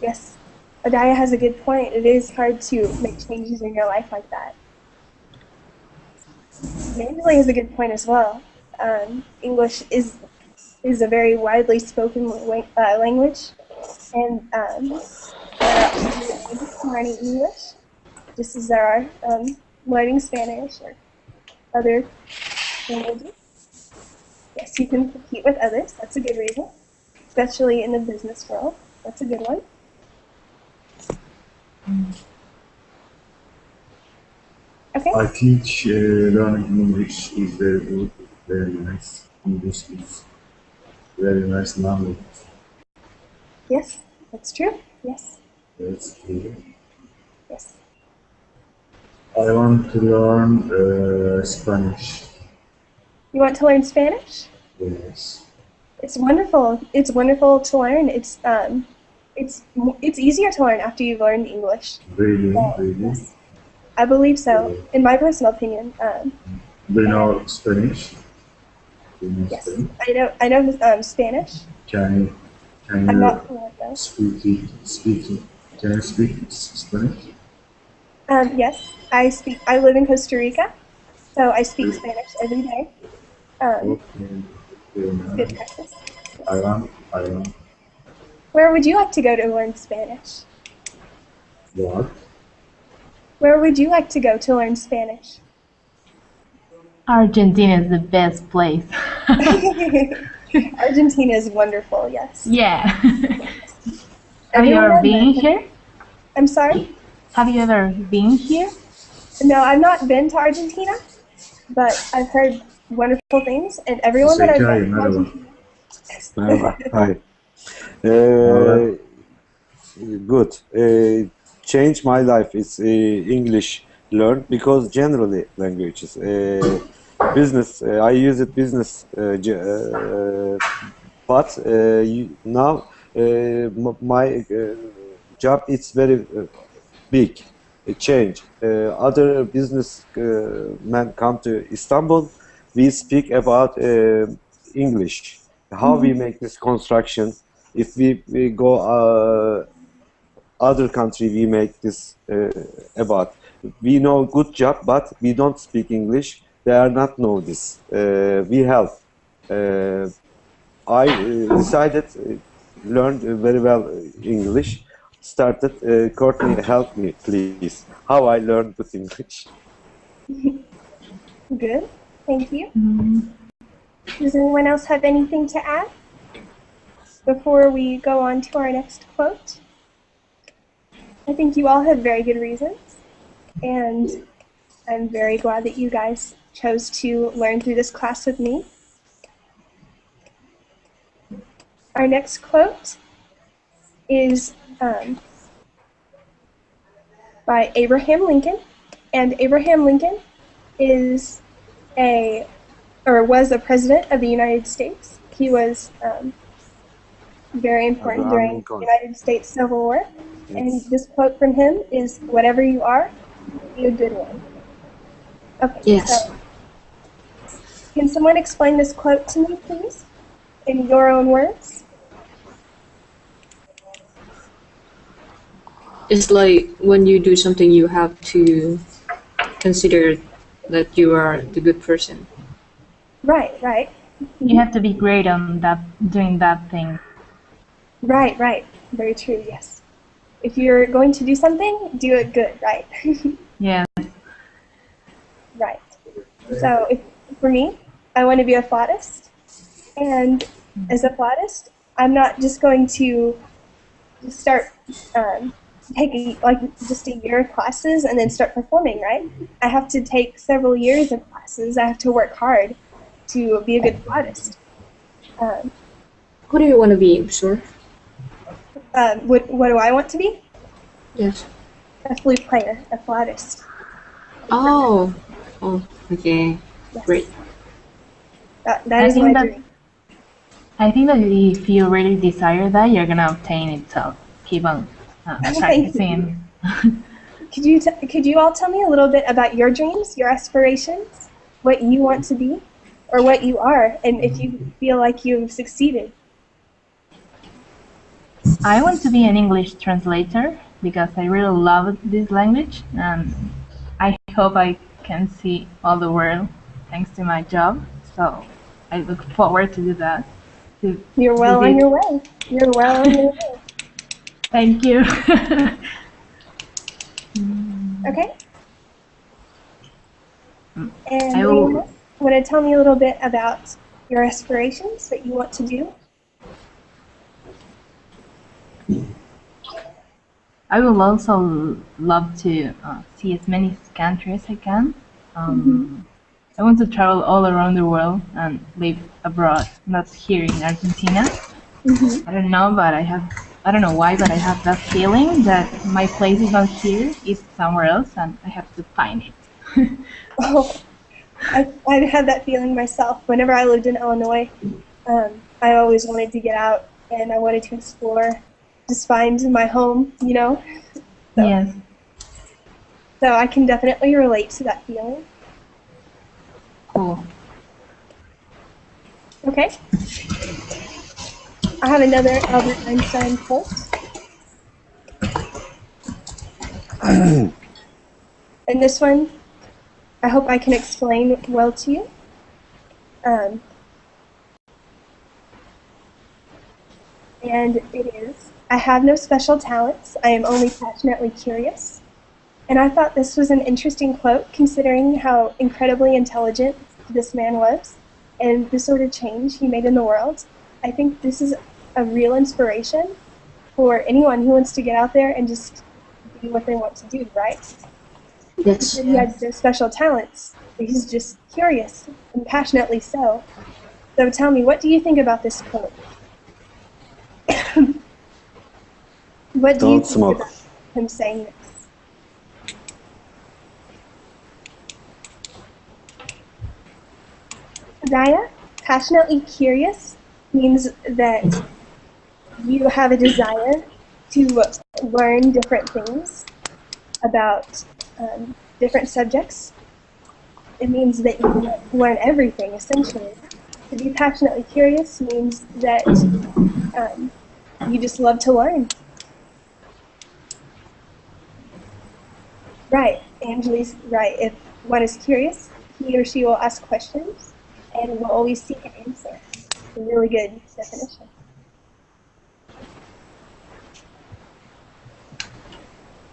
Yes, Adaya has a good point. It is hard to make changes in your life like that. Mandalay has a good point as well. English is a very widely spoken language, and there are learning English, just as there are learning Spanish or other languages. Yes, you can compete with others. That's a good reason, especially in the business world. That's a good one. Okay. I think learning English is very good, very nice. English is very nice language. Yes, that's true. Yes. That's true. Yes. I want to learn Spanish. You want to learn Spanish? Yes. It's wonderful. It's wonderful to learn. It's easier to learn after you've learned English. Really, really. Yes. I believe so, in my personal opinion. Do you know Spanish? Do you know Yes, Spanish? I know Spanish. Can I'm you not fluent though. Can you speak Spanish? Yes, I live in Costa Rica, so I speak Spanish every day. Okay. Good practice. I want. Where would you like to go to learn Spanish? What? Where would you like to go to learn Spanish? Argentina is the best place. Argentina is wonderful, yes. Yeah. Have you ever been here? I'm sorry? Have you ever been here? No, I've not been to Argentina, but I've heard wonderful things, and everyone that I've met in Argentina. Merhaba. Hi. Good. Change my life. It's English learn because generally languages. Business. I use it business, but now my job is very big. A change. Other business men come to Istanbul. We speak about English. How we make this construction. If we go other country, we make this about. We know good job, but we don't speak English. They are not know this. We help. I decided learned very well English. Started. Courtney, help me, please. How I learned good English? Good. Thank you. Does anyone else have anything to add before we go on to our next quote? I think you all have very good reasons, and I'm very glad that you guys chose to learn through this class with me. Our next quote is by Abraham Lincoln, and Abraham Lincoln was a president of the United States. He was very important during the United States Civil War. And this quote from him is, "Whatever you are, be a good one." Okay, Yes. so can someone explain this quote to me, please, in your own words? It's like when you do something, you have to consider that you are the good person. Right, right. You have to be great on doing that thing. Right, right. Very true, yes. If you're going to do something, do it good, right? Yes. Right. So for me, I want to be a flautist. And as a flautist, I'm not just going to start take just a year of classes and then start performing, right? I have to take several years of classes. I have to work hard to be a good flautist. Who do you want to be, sir? What do I want to be? Yes. A flute player, a flautist. Oh. Oh, okay. Yes. Great. That is my dream. I think that if you really desire that, you're gonna obtain it. So keep on practicing. Could you all tell me a little bit about your dreams, your aspirations, what you want to be, or what you are, and if you feel like you've succeeded? I want to be an English translator because I really love this language, and I hope I can see all the world thanks to my job. So I look forward to do that. You're well on your way. You're well on your way. Thank you. Okay. And you want to tell me a little bit about your aspirations that you want to do? I will also love to see as many countries as I can. I want to travel all around the world and live abroad, not here in Argentina. I don't know, but I don't know why, but I have that feeling that my place is not here, it's somewhere else, and I have to find it. Oh, I had that feeling myself. Whenever I lived in Illinois, I always wanted to get out, and I wanted to explore, just find my home, you know? So, yes. So I can definitely relate to that feeling. Cool. Okay. I have another Albert Einstein quote. And this one, I hope I can explain well to you. And it is, I have no special talents, I am only passionately curious. And I thought this was an interesting quote, considering how incredibly intelligent this man was, and the sort of change he made in the world. I think this is a real inspiration for anyone who wants to get out there and just do what they want to do, right? Yes. He had no special talents. He's just curious, and passionately so. So tell me, what do you think about this quote? What do you think about him saying this? Gaia, passionately curious means that you have a desire to learn different things about different subjects. It means that you learn everything, essentially. To be passionately curious means that you just love to learn. Right, Angeli's right. If one is curious, he or she will ask questions and will always seek an answer. It's a really good definition.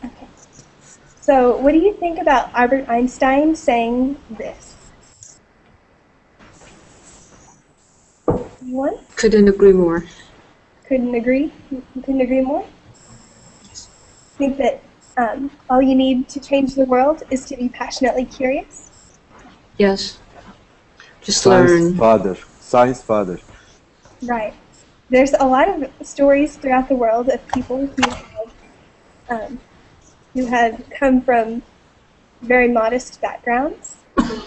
Okay. So what do you think about Albert Einstein saying this? Anyone? Couldn't agree more. Couldn't agree? You couldn't agree more? Think that all you need to change the world is to be passionately curious? Yes. Just Science learn. father. Science father. Right. There's a lot of stories throughout the world of people who have come from very modest backgrounds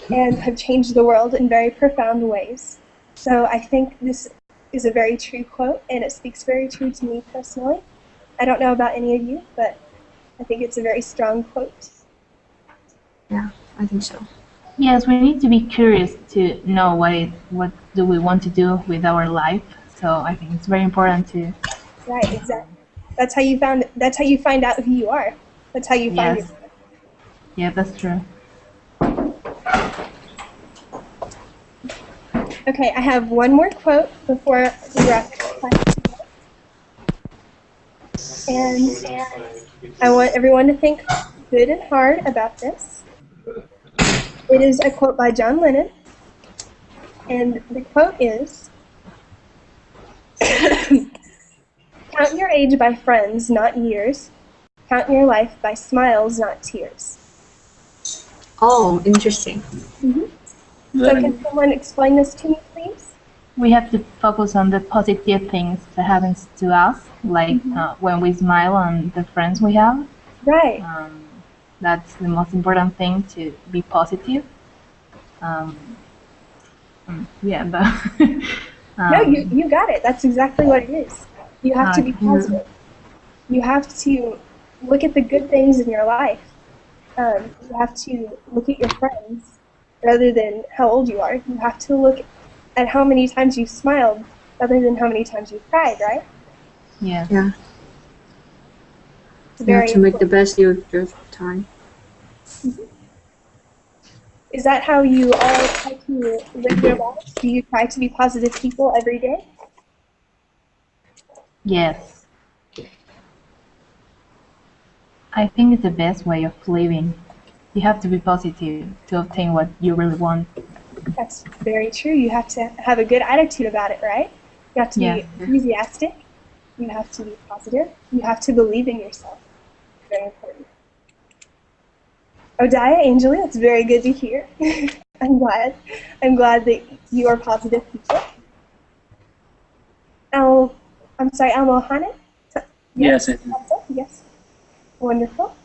and have changed the world in very profound ways. So I think this is a very true quote, and it speaks very true to me personally. I don't know about any of you, but I think it's a very strong quote. Yeah, I think so. Yes, we need to be curious to know what do we want to do with our life. So I think it's very important to. Right, exactly. That's how you find out who you are. That's how you find yourself. Yeah, that's true. Okay, I have one more quote before we wrap up. And I want everyone to think good and hard about this. It is a quote by John Lennon, and the quote is, "Count your age by friends, not years. Count your life by smiles, not tears." Oh, interesting. So can someone explain this to me, please? We have to focus on the positive things that happens to us, like when we smile on the friends we have. Right. That's the most important thing, to be positive. Yeah, but No, you got it. That's exactly what it is. You have to be positive. You have to look at the good things in your life. You have to look at your friends rather than how old you are. You have to look at how many times you've smiled rather than how many times you've cried, right? Yeah. Yeah. It's You have very to make the important. best use of your time. Is that how you all try to live your lives? Do you try to be positive people every day? Yes. I think it's the best way of living. You have to be positive to obtain what you really want. That's very true. You have to have a good attitude about it, right? You have to be enthusiastic. You have to be positive. You have to believe in yourself. Very important. Odaya, Anjali, that's very good to hear. I'm glad. I'm glad that you are positive people. I'm sorry, Al-Mohana? Yes. Yes. Wonderful.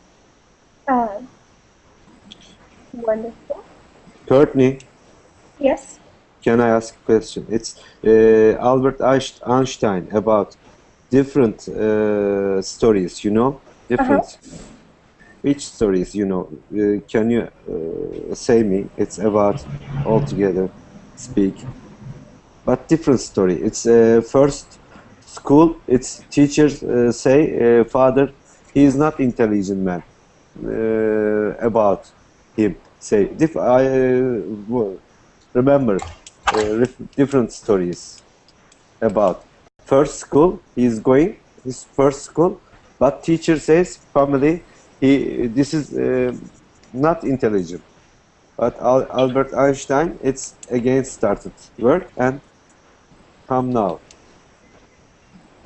Wonderful. Courtney, Yes. can I ask a question? It's Albert Einstein about different stories, you know? Different. Which stories, you know? Can you say me? It's about altogether speak. But different story. It's first school. It's teachers say, father, he is not intelligent man. About him say. I remember different stories about first school. He is going his first school, but teacher says family. This is not intelligent. But Albert Einstein, it's again started work and come now.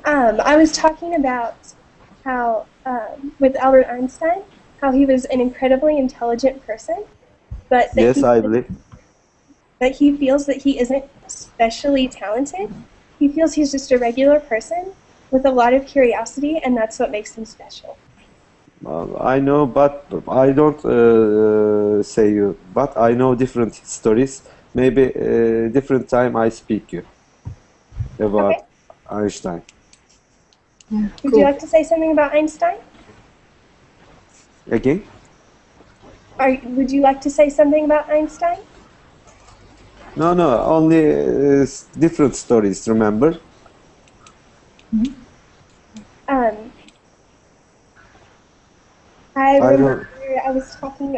I was talking about how, with Albert Einstein, how he was an incredibly intelligent person, but that Yes, I believe. that he feels that he isn't especially talented. He feels he's just a regular person with a lot of curiosity, and that's what makes him special. I know, but I don't say you. But I know different stories. Maybe different time I speak you about Einstein. Yeah, Would you like to say something about Einstein? Again? Would you like to say something about Einstein? No, only different stories. Remember? I remember I was talking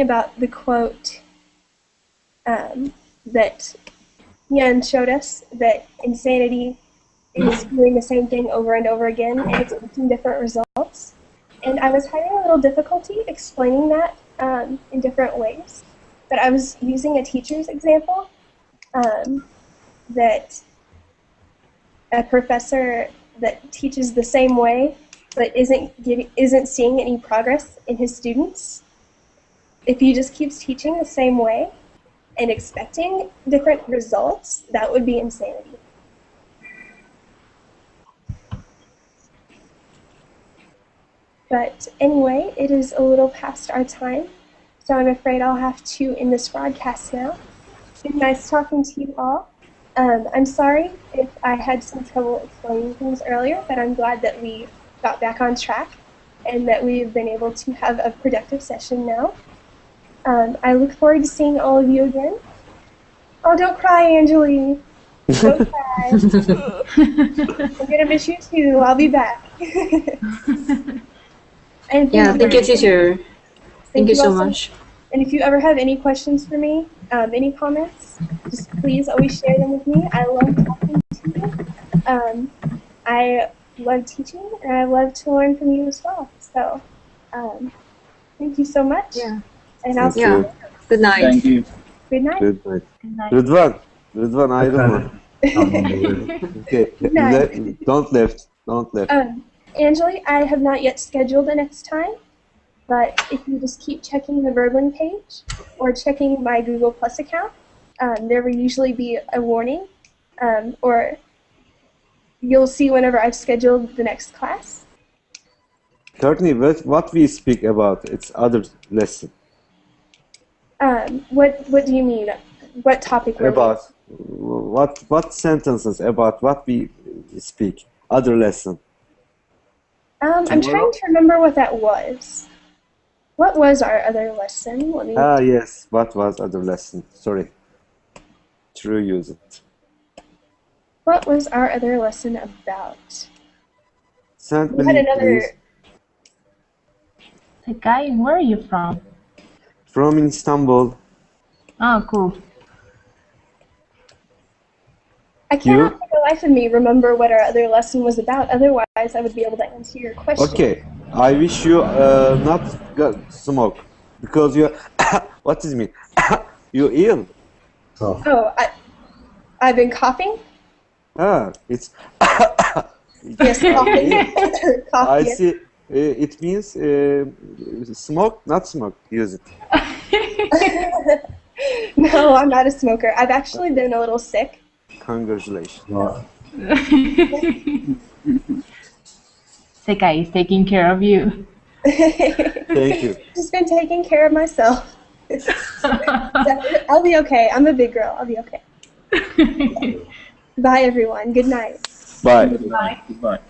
about the quote that Jan showed us, that insanity is doing the same thing over and over again and expecting different results. And I was having a little difficulty explaining that in different ways. But I was using a teacher's example, that a professor that teaches the same way but isn't seeing any progress in his students. If he just keeps teaching the same way and expecting different results, that would be insanity. But anyway, it is a little past our time, so I'm afraid I'll have to end this broadcast now. It's been nice talking to you all. I'm sorry if I had some trouble explaining things earlier, but I'm glad that we got back on track and that we've been able to have a productive session now. I look forward to seeing all of you again. Oh, don't cry, Anjali. Don't cry. I'm going to miss you too. I'll be back. And thank you, teacher. Thank you so much. And if you ever have any questions for me, any comments, just please always share them with me. I love talking to you. I love teaching, and I love to learn from you as well. So, thank you so much. Yeah. And I'll Thank see you. you. Good night. Thank you. Good night. Good night. Good night. Rıdvan ayrılma. I'm on the way. Okay, Good night. don't left. Don't left. Angeli, I have not yet scheduled the next time, but if you just keep checking the Verblin page or checking my Google Plus account, there will usually be a warning, or you'll see whenever I've scheduled the next class. Courtney, what we speak about? It's other lesson. What do you mean? What topic were About what sentences about what we speak? Other lesson. I'm trying to remember what that was. What was our other lesson? Let me. Yes. What was other lesson? Sorry. True use it. What was our other lesson about? Send We had me, another. please. Hey, guy, where are you from? From Istanbul. Oh, cool. I cannot for the life of me remember what our other lesson was about. Otherwise, I would be able to answer your question. Okay. I wish you not smoke because you. What is me? You ill? Oh, I've been coughing. It's. Yes, coughing. I Cough, see. It means smoke, not smoke. Use it. yes. No, I'm not a smoker. I've actually been a little sick. Congratulations. The guy is taking care of you. Thank you. Just been taking care of myself. I'll be okay. I'm a big girl. I'll be okay. Bye, everyone. Good night. Bye. Goodbye.